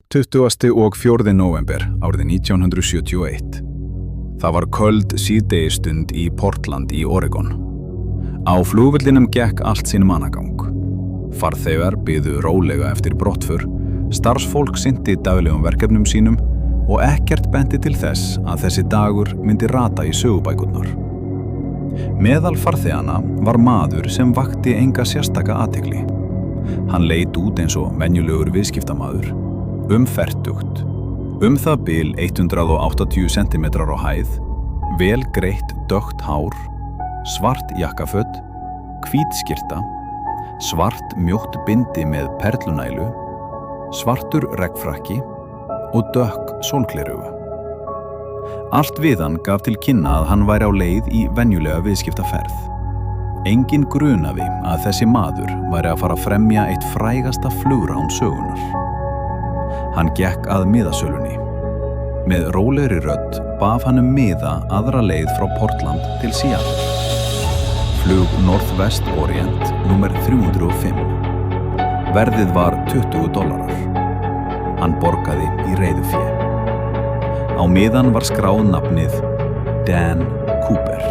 20. og 4. nóvember árið 1971. Það var köld síðdegisstund í Portland í Oregon. Á flugvellinum gekk allt sinn managang. Farþegar biðu rólega eftir brottför, starfsfólk sinnti daglegum verkefnum sínum og ekkert benti til þess að þessi dagur myndi rata í sögubækurnar. Meðal farþeganna var maður sem vakti enga sérstaka athygli. Hann leit út eins og venjulegur viðskiptamaður, fertugt, það bil 180 cm á hæð, vel greitt dökkt hár, svart jakkaföt, hvít skyrta, svart mjótt bindi með perlunælu, svartur regnfrakki og dökk sólgleraugu. Allt við hann gaf til kynna að hann væri á leið í venjulega viðskiptaferð. Enginn grunaði að þessi maður væri að fara að fremja eitt frægasta flugrán sögunnar. Hann gekk að miðasölunni. Með rólegri rödd bað hann miða aðra leið frá Portland til Seattle. Flug Northwest Orient númer 305. Verðið var $20. Hann borgaði í reiðufé. Á miðan var skráð nafnið Dan Cooper.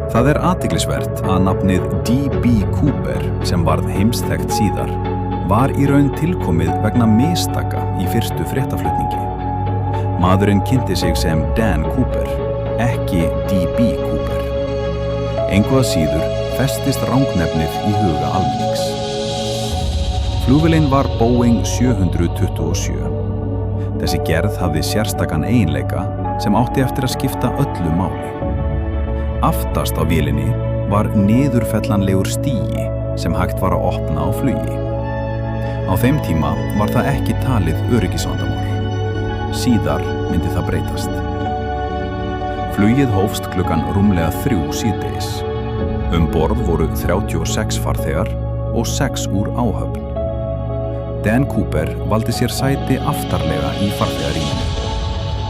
Það athyglisvert að nafnið D.B. Cooper, sem varð heimsþekkt síðar, var í raun tilkomið vegna mistaka í fyrstu fréttaflutningi. Maðurinn kynnti sig sem Dan Cooper, ekki D.B. Cooper. Engu að síður festist rangnefnið í huga almennings. Flugvélin var Boeing 727. Þessi gerð hafði sérstakan eiginleika sem átti eftir að skipta öllu máli. Aftast á vélinni var niðurfellanlegur stigi sem hægt var að opna á flugi. Á þeim tíma var það ekki talið öryggisvandamál. Síðar myndi það breytast. Flugið hófst klukkan rúmlega 3 síðdegis. Borð voru 36 farþegar og 6 úr áhöfn. Dan Cooper valdi sér sæti aftarlega í farþegarýminu.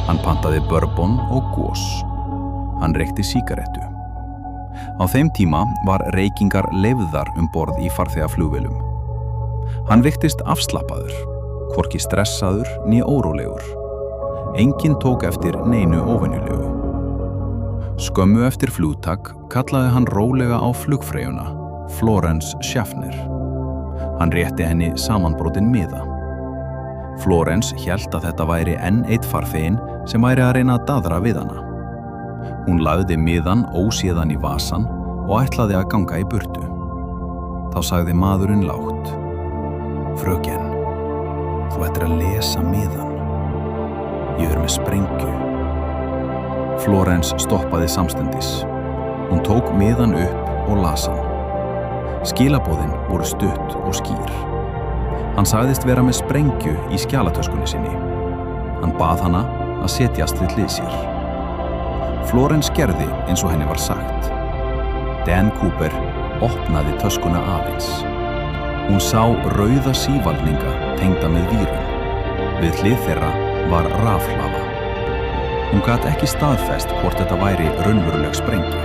Hann pantaði bourbon og gos. Hann reykti sígarettu. Á þeim tíma var reykingar leyfðar borð í farþegaflugvélum. Hann virtist afslappaður, hvorki stressaður né órólegur. Enginn tók eftir neinu óvenjulegu. Skömmu eftir flugtak kallaði hann rólega á flugfreyjuna, Florence Schaffner. Hann rétti henni samanbrotinn miða. Florence hélt að þetta væri enn einn farþeginn sem væri að reyna að daðra við hana. Hún lagði miðan óséðan í vasann og ætlaði að ganga í burtu. Þá sagði maðurinn lágt: Fröken, þú ættir að lesa miðan. Ég með sprengju. Florence stoppaði samstundis. Hún tók miðan upp og las hann. Skilaboðin voru stutt og skýr. Hann sagðist vera með sprengju í skjalatöskunni sinni. Hann bað hana að setjast við hlið sér. Florence gerði eins og henni var sagt. Dan Cooper opnaði töskuna aðeins. Hún sá rauða sívalninga tengda með vírum. Við hlið þeirra var rafhlaða. Hún gat ekki staðfest hvort þetta væri raunveruleg sprengja,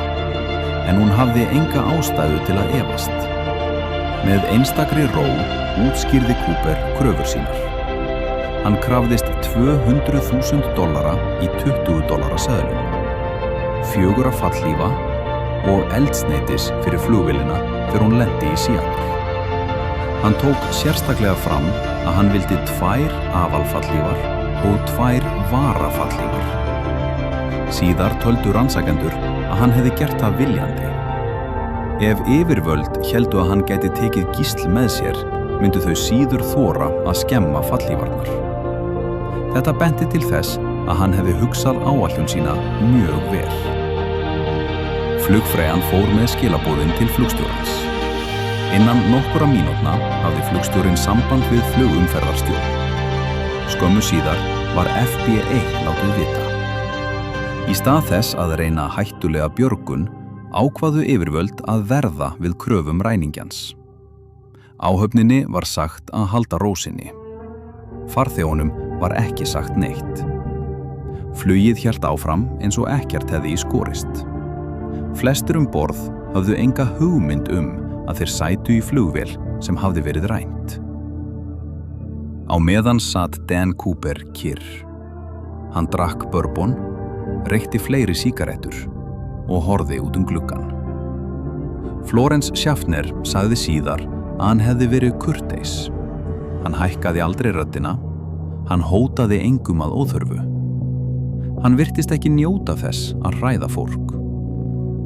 en hún hafði enga ástæðu til að efast. Með einstakri ró útskýrði Cooper kröfur sínar. Hann krafðist $200,000 í $20 seðlum, 4 fallhlífa og eldsneytis fyrir flugvélina þegar hún lenti í Seattle. Hann tók sérstaklega fram að hann vildi 2 aðalfallhlífar og 2 varafallhlífar. Síðar töldu rannsakendur að hann hefði gert það viljandi. Ef yfirvöld héldu að hann gæti tekið gísl með sér, myndu þau síður þora að skemma fallhlífarnar. Þetta benti til þess að hann hefði hugsað áætlun sína mjög vel. Flugfreyjan fór með skilaboðin til flugstjórans. Innan nokkurra mínútna hafði flugstjórinn samband við flugumferðarstjórn. Skömmu síðar var FBI látið vita. Í stað þess að reyna hættulega björgun, ákváðu yfirvöld að verða við kröfum ræningjans. Áhöfninni var sagt að halda ró sinni. Farþegunum var ekki sagt neitt. Flugið hélt áfram eins og ekkert hefði í skorist. Flestir borð höfðu enga hugmynd að þeir sætu í flugvél sem hafði verið rænt. Á Á meðan satt Dan Cooper kyrr. Hann drakk bourbon, reykti fleiri sígarettur og horfði út gluggann. Florence Schaffner sagði síðar að hann hefði verið kurteis. Hann hækkaði aldrei röddina, hann hótaði engum að óþörfu. Hann virtist ekki njóta þess að hræða fólk.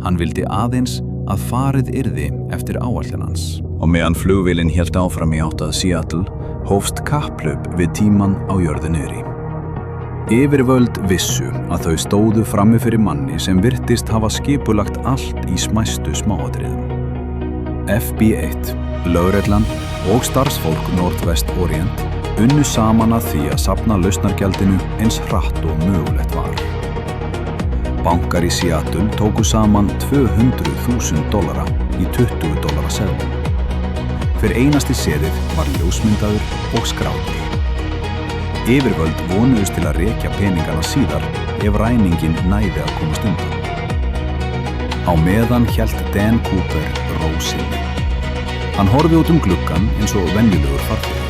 Hann vildi aðeins að farið yrði eftir áætlun hans. Og meðan flugvélin hélt áfram í átt að Seattle, hófst kapphlaup við tímann á jörðu niðri. Yfirvöld vissu að þau stóðu frammi fyrir manni sem virtist hafa skipulagt allt í smæstu smáatriðum. FBI, lögreglan og starfsfólk Northwest Orient unnu saman að því að safna lausnargjaldinu eins hratt og mögulegt var. Bankar í Seattle tóku saman $200,000 í $20 seðlum. Hver einasti seðill var ljósmyndaður og skráður. Yfirvöld vonuðust til að rekja peningana síðar ef ræningin næði að komast undan. Á meðan hélt Dan Cooper ró sinni. Hann horfði út gluggann eins og venjulegur farþegi.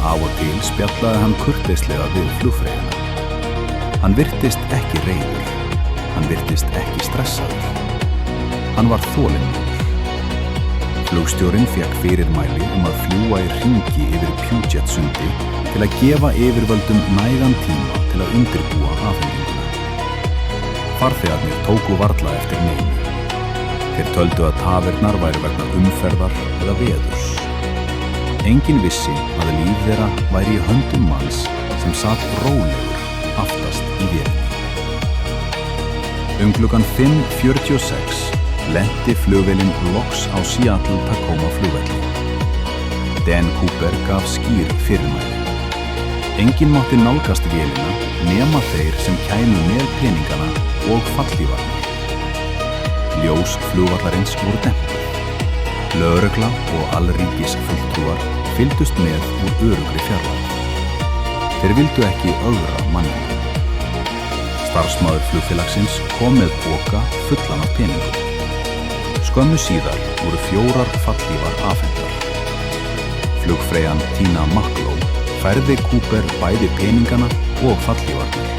Af og til spjallaði hann kurteislega við flugfreyjuna. Hann virtist ekki reiður. Hann virtist ekki stressaður. Hann var þolinmóður. Flugstjórinn fékk fyrirmæli að fljúga í hringi yfir Puget sundi til að gefa yfirvöldum nægan tíma til að undirbúa afhendinguna. Farþegarnir tóku varla eftir neinu. Þeir töldu að tafirnar væru vegna umferðar eða veðurs. Enginn vissi að líf þeirra væri í höndum manns sem satt rólegur aftast í vélinni. Klukkan 5:46 lenti flugvélin loks á Seattle-Tacoma flugvelli. Dan Cooper gaf skýr fyrirmæli. Enginn mátti nálgast vélina nema þeir sem kæmu með peningana og fallhlífarnar. Ljós flugvallarins voru dempuð. Lögregla og allríkis fulltrúar fylgdust með úr öruggri fjarlægð. Þeir vildu ekki ögra manninn. Starfsmaður flugfélagsins kom með poka fullan af peningum. Skömmu síðar voru 4 fallhlífar afhentar. Flugfreyjan Tina Mucklow færði Cooper bæði peningana og fallhlífarnar.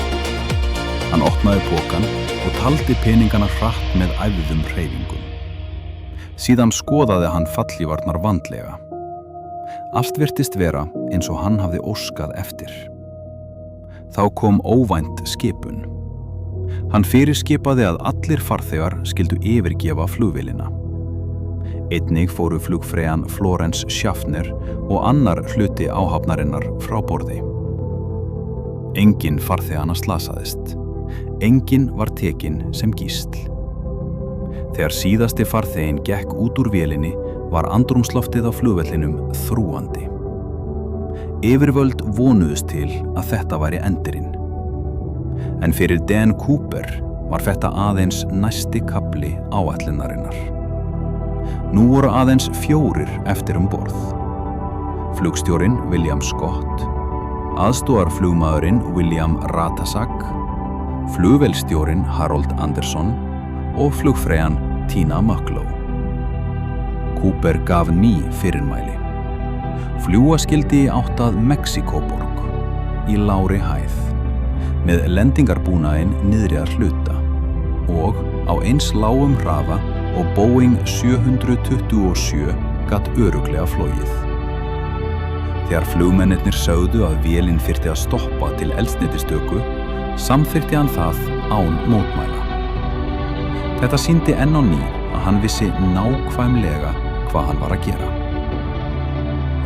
Hann opnaði pokan og taldi peningana hratt með æfðum hreyfingum. Síðan skoðaði hann fallhlífarnar vandlega. Allt virtist vera eins og hann hafði óskað eftir. Þá kom óvænt skipun. Hann fyrirskipaði að allir farþegar skyldu yfirgefa flugvélina. Einnig fóru flugfreyjan Florence Schaffner og annar hluti áhafnarinnar frá borði. Enginn farþeganna slasaðist. Enginn var tekinn sem gísl. Þegar síðasti farþeginn gekk út úr vélinni var andrúmsloftið á flugvellinum þrúgandi. Yfirvöld vonuðust til að þetta væri endirinn. En fyrir Dan Cooper var þetta aðeins næsti kafli áætlunarinnar. Nú voru aðeins 4 eftir borð. Flugstjórinn William Scott, aðstoðarflugmaðurinn William Ratasak, flugvélstjórinn Harold Anderson og flugfreyjan Tina Mucklow. Cooper gaf ný fyrirmæli. Fljúga skyldi í átt að Mexíkóborg í lágri hæð, með lendingarbúnaðinn niðri að hluta og á eins lágum hraða og Boeing 727 gat örugglega flogið. Þegar flugmennirnir sögðu að vélin þyrfti að stoppa til eldsneytistöku, samþykkti hann það án mótmæla. Þetta sýndi enn á ný að hann vissi nákvæmlega hvað hann var að gera.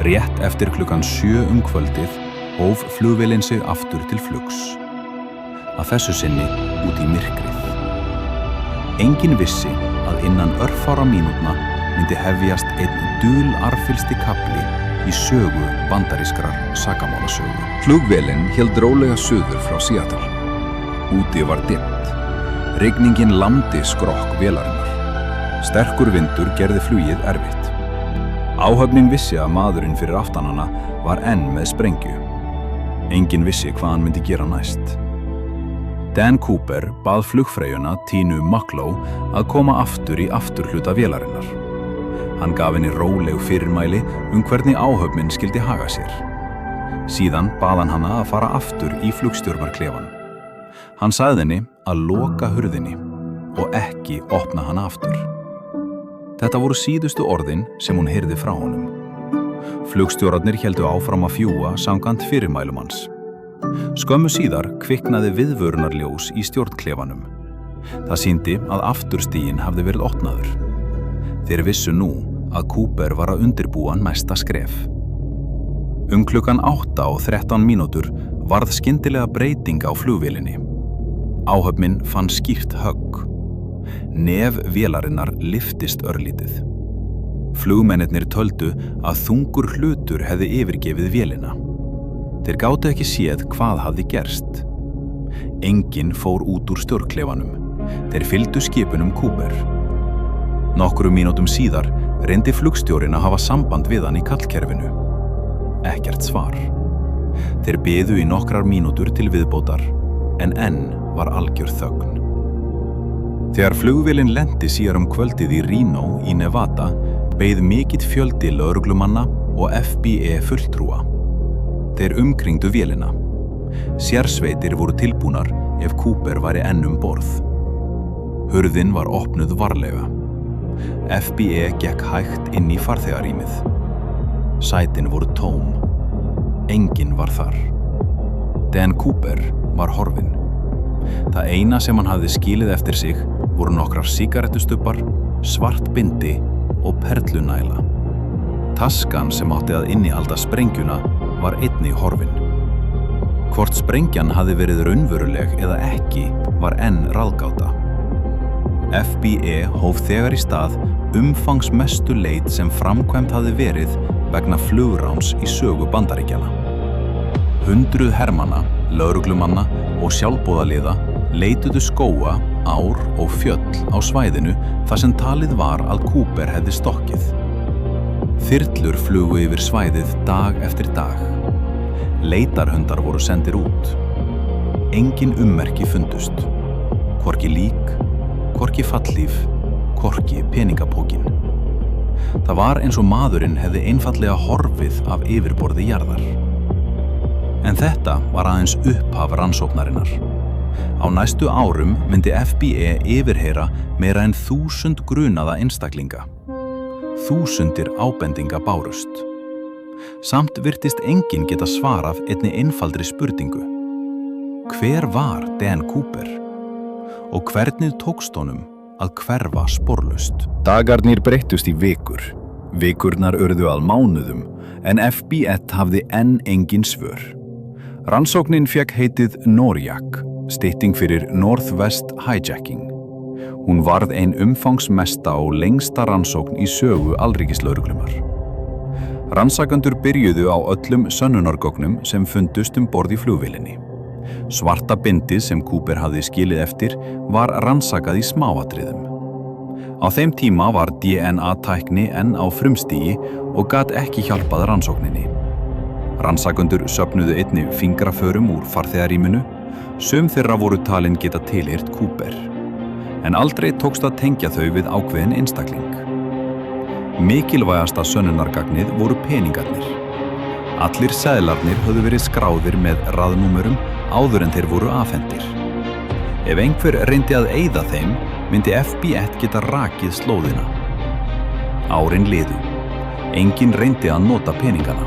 Rétt eftir klukkan 7 kvöldið hóf flugvélin sig aftur til flugs. Að þessu sinni út í myrkrið. Enginn vissi að innan örfára mínútna myndi hefjast einn dularfyllsti kafli í sögu bandarískrar sakamálasögu. Flugvélin hélt rólega suður frá Seattle. Úti var dimmt. Rigningin lamdi skrokk vélarinnar. Sterkur vindur gerði flugið erfitt. Áhöfnin vissi að maðurinn fyrir aftan hana var enn með sprengju. Enginn vissi hvað hann myndi gera næst. Dan Cooper bað flugfreyjuna Tínu Mucklow að koma aftur í afturhluta vélarinnar. Hann gaf henni róleg fyrirmæli hvernig áhöfnin skyldi haga sér. Síðan bað hann hana að fara aftur í flugstjórnarklefan. Hann sagði henni að loka hurðinni og ekki opna hana aftur. Þetta voru síðustu orðin sem hún heyrði frá honum. Flugstjórarnir héldu áfram að fljúga samkvæmt fyrirmælum hans. Skömmu síðar kviknaði viðvörunarljós í stjórnklefanum. Það sýndi að afturstiginn hafði verið opnaður. Þeir vissu nú að Cooper var að undirbúa næsta skref. Klukkan 8:13 varð skyndilega breyting á flugvélinni. Áhöfnin fann skýrt högg. Nef vélarinnar lyftist örlítið. Flugmennirnir töldu að þungur hlutur hefði yfirgefið vélina. Þeir gátu ekki séð hvað hafði gerst. Enginn fór út úr stjórnklefanum. Þeir fylgdu skipunum Cooper. Nokkrum mínútum síðar reyndi flugstjórinn að hafa samband við hann í kallkerfinu. Ekkert svar. Þeir biðu í nokkrar mínútur til viðbótar, en enn var algjör þögn. Þegar flugvélin lenti síðar kvöldið í Reno í Nevada, beið mikill fjöldi lögreglumanna og FBI fulltrúa. Þeir umkringdu vélina. Sérsveitir voru tilbúnar ef Cooper væri enn borð. Hurðin var opnuð varlega. FBI gekk hægt inn í farþegarýmið. Sætin voru tóm. Enginn var þar. Dan Cooper var horfinn. Það eina sem hann hafði skilið eftir sig voru nokkrar sígarettustubbar, svart bindi og perlunæla. Taskan sem átti að innihalda sprengjuna var einnig horfin. Hvort sprengjan hafði verið raunveruleg eða ekki var enn ráðgáta. FBI hóf þegar í stað umfangsmestu leit sem framkvæmt hafði verið vegna flugráns í sögu Bandaríkjanna. 100 hermanna, lögreglumanna og sjálfboðaliða leituðu skóga, ár og fjöll á svæðinu þar sem talið var að Cooper hefði stokkið. Þyrlur flugu yfir svæðið dag eftir dag. Leitarhundar voru sendir út. Engin ummerki fundust. Hvorki lík, hvorki fallhlíf, hvorki peningapókin. Það var eins og maðurinn hefði einfaldlega horfið af yfirborði jarðar. En þetta var aðeins upphaf rannsóknarinnar. Á næstu árum myndi FBI yfirheyra meira en 1000 grunaða einstaklinga. 1000 ábendinga bárust. Samt virtist enginn geta svarað einni einfaldri spurningu. Hver var Dan Cooper? Og hvernig tókst honum að hverfa sporlaust? Dagarnir breyttust í vikur. Vikurnar urðu að mánuðum, en FBI hafði enn engin svör. Rannsóknin fékk heitið NORJAC, stytting fyrir Northwest Hijacking. Hún varð ein umfangsmesta og lengsta rannsókn í sögu alríkislögreglunnar. Rannsakendur byrjuðu á öllum sönnunargögnum sem fundust borð í flugvélinni. Svarta bindið sem Cooper hafði skilið eftir var rannsakað í smáatriðum. Á þeim tíma var DNA-tækni enn á frumstigi og gat ekki hjálpað rannsókninni. Rannsakendur söfnuðu einnig fingraförum úr farþegarýminu, sum þeirra voru talin geta tilheyrt Cooper. En aldrei tókst að tengja þau við ákveðin einstakling. Mikilvægasta sönnunargagnið voru peningarnir. Allir seðlarnir höfðu verið skráðir með raðnúmerum áður en þeir voru afhentir. Ef einhver reyndi að eyða þeim, myndi FBI geta rakið slóðina. Árin liðu. Enginn reyndi að nota peningana.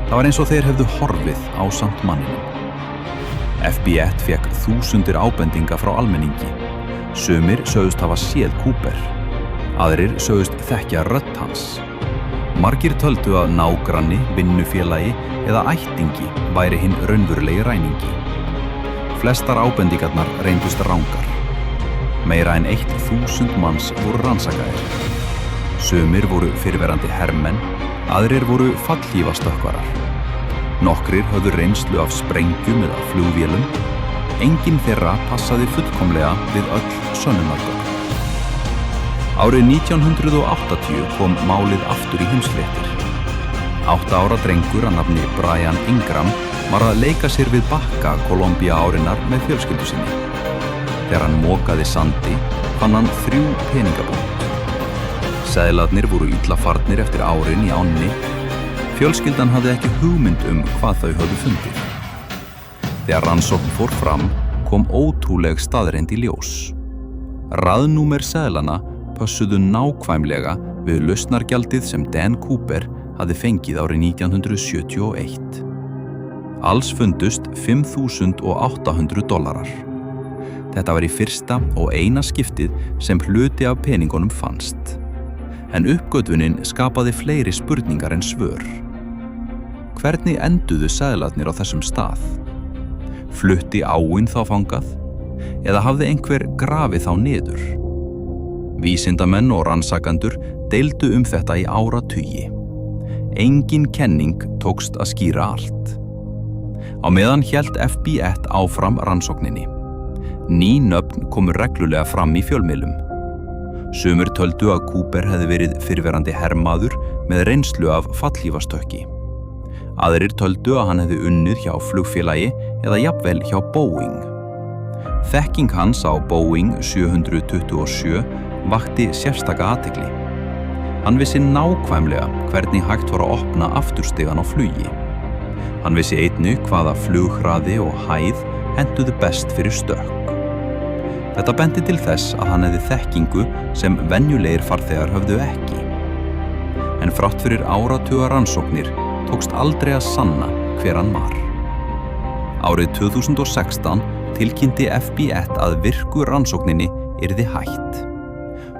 Það var eins og þeir hefðu horfið ásamt manninum. FBI fékk 1000 ábendinga frá almenningi. Sumir sögðust hafa séð Cooper. Aðrir sögðust þekkja rödd hans. Margir töldu að nágranni, vinnufélagi eða ættingi væri hinn raunverulegi ræningi. Flestar ábendingarnar reyndust rangar. Meira en 1000 manns voru rannsakaðir. Sumir voru fyrrverandi hermenn, aðrir voru fallhlífastökkvarar. Nokkrir höfðu reynslu af sprengjum eða flugvélum. Enginn þeirra passaði fullkomlega við öll sönnunargögn. Árið 1980 kom málið aftur í heimsfréttir. 8 ára drengur að nafni Brian Ingram var að leika sér við bakka Kolumbía árinnar með fjölskyldu sinni. Þegar hann mokaði sandi, fann hann 3 peningabúnt. Seðlarnir voru illa farnir eftir árin í ánni. Fjölskyldan hafði ekki hugmynd hvað þau höfðu fundið. Þegar rannsókn fór fram kom ótrúleg staðreynd í ljós. Raðnúmer seðlana pössuðu nákvæmlega við lausnargjaldið sem Dan Cooper hafði fengið árið 1971. Alls fundust $5.800. Þetta var í fyrsta og eina skiptið sem hluti af peningunum fannst. En uppgötvunin skapaði fleiri spurningar en svör. Hvernig enduðu seðlarnir á þessum stað? Flutti áin þá þangað? Eða hafði einhver grafið þá niður? Vísindamenn og rannsakendur deildu þetta í áratugi. Engin kenning tókst að skýra allt. Á meðan hélt FBI áfram rannsókninni. Ný nöfn komu reglulega fram í fjölmiðlum. Sumir töldu að Cooper hefði verið fyrrverandi hermaður með reynslu af fallhlífastökki. Aðrir töldu að hann hefði unnið hjá flugfélagi eða jafnvel hjá Boeing. Þekking hans á Boeing 727 vakti sérstaka athygli. Hann vissi nákvæmlega hvernig hægt var að opna afturstigann á flugi. Hann vissi einnig hvaða flughraði og hæð hentuðu best fyrir stökk. Þetta benti til þess að hann hefði þekkingu sem venjulegir farþegar höfðu ekki. En þrátt fyrir áratuga rannsóknir tókst aldrei að sanna hver hann var. Árið 2016 tilkynnti FBI að virku rannsókninni yrði hætt.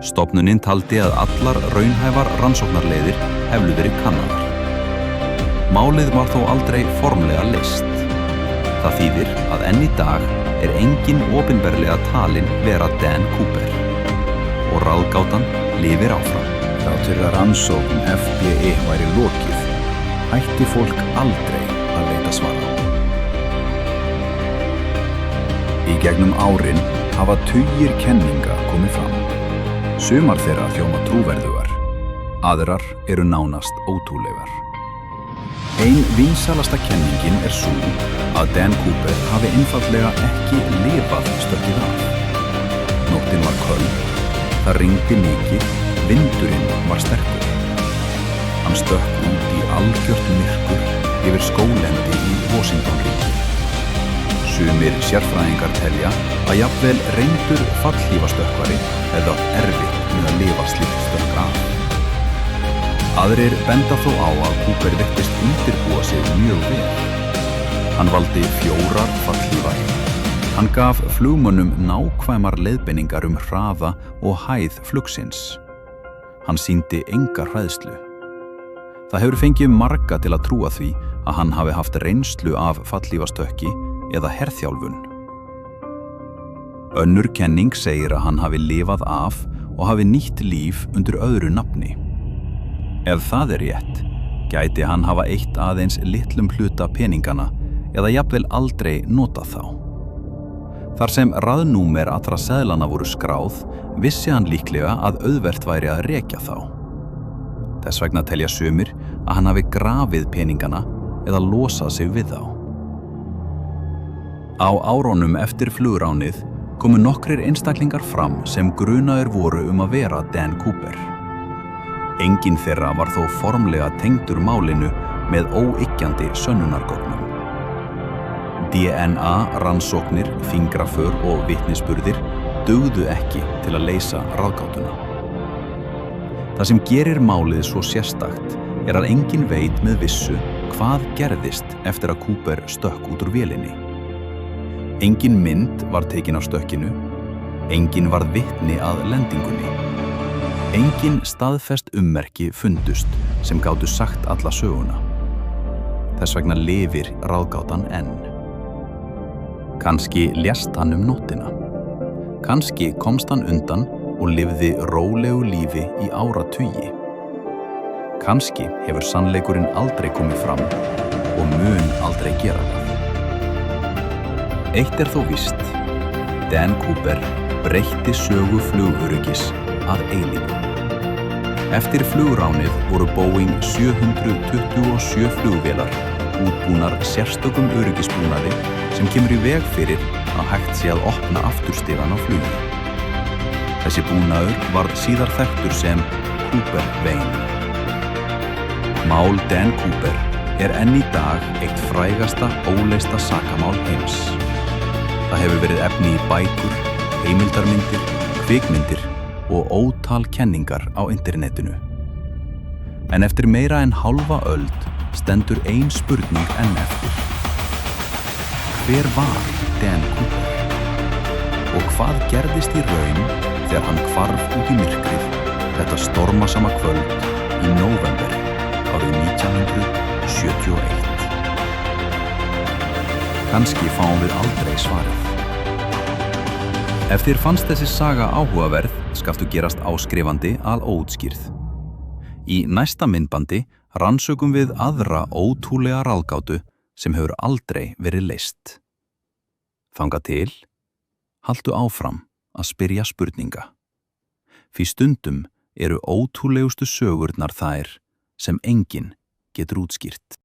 Stofnunin taldi að allar raunhæfar rannsóknarleiðir hefðu verið kannaðar. Málið var þó aldrei formlega leyst. Það þýðir að enn í dag engin opinberlega talin vera Dan Cooper. Og ráðgátan lifir áfram. Þrátt fyrir að rannsókn FBI væri lokið, hætti fólk aldrei að leita svara. Í gegnum árin hafa tugir kenninga komið fram. Sumar þeirra hljóma trúverðugar, aðrar eru nánast ótrúlegar. Ein vinsælasta kenningin sú að Dan Cooper hafi einfaldlega ekki lifað stökkið af. Nóttin var köld, það rigndi mikið, vindurinn var sterkur. Hann stökk út í algjört myrkur yfir skóglendi í Washington-ríki. Sumir sérfræðingar telja að jafnvel reyndur fallhlífastökkvari hefði átt erfitt með að lifa slíkt stökk af. Aðrir benda þó á að Cooper virtist undirbúa sig mjög vel. Hann valdi 4 fallhlífar. Hann gaf flugmönnum nákvæmar leiðbeiningar hraða og hæð flugsins. Hann sýndi enga hræðslu. Það hefur fengið marga til að trúa því að hann hafi haft reynslu af fallhlífastökki eða herþjálfun. Önnur kenning segir að hann hafi lifað af og hafi nýtt líf undir öðru nafni. Ef það rétt, gæti hann hafa eytt aðeins litlum hluta peningana eða jafnvel aldrei notað þá. Þar sem raðnúmer allra seðlana voru skráð, vissi hann líklega að auðvelt væri að rekja þá. Þess vegna telja sumir að hann hafi grafið peningana eða losað sig við þá. Á árunum eftir flugránið komu nokkrir einstaklingar fram sem grunaðir voru að vera Dan Cooper. Enginn þeirra var þó formlega tengdur málinu með óyggjandi sönnunargögnum. DNA rannsóknir, fingraför og vitnisburðir dugðu ekki til að leysa ráðgátuna. Það sem gerir málið svo sérstakt að enginn veit með vissu hvað gerðist eftir að Cooper stökk út úr vélinni. Engin mynd var tekin á stökkinu, enginn varð vitni að lendingunni. Engin staðfest ummerki fundust sem gátu sagt alla söguna. Þess vegna lifir ráðgátan enn. Kannski lést hann nóttina. Kannski komst hann undan og lifði rólegu lífi í áratugi. Kannski hefur sannleikurinn aldrei komið fram og mun aldrei gera það. Eitt þó víst. Dan Cooper breytti sögu flugöryggis að eilífu. Eftir flugránið voru Boeing 727 flugvélar útbúnar sérstökum öryggisbúnaði sem kemur í veg fyrir að hægt sé að opna afturstigann á flugi. Þessi búnaður varð síðar þekktur sem Cooper Vein. Mál Dan Cooper enn í dag eitt frægasta óleysta sakamál heims. Það hefur verið efni í bækur, heimildarmyndir, kvikmyndir og ótal kenningar á internetinu. En eftir meira en hálfa öld stendur ein spurning enn eftir. Hver var Dan Cooper? Og hvað gerðist í raun þegar hann hvarf út í myrkrið þetta stormasama kvöld í nóvember árið 1971? Kannski fáum við aldrei svarið. Ef þér fannst þessi saga áhugaverð, skaltu gerast áskrifandi að óútskýrð. Í næsta myndbandi rannsökum við aðra ótrúlega ráðgátu sem hefur aldrei verið leyst. Þangað til, haltu áfram að spyrja spurninga. Því stundum eru ótrúlegustu sögurnar þær sem enginn getur útskýrt.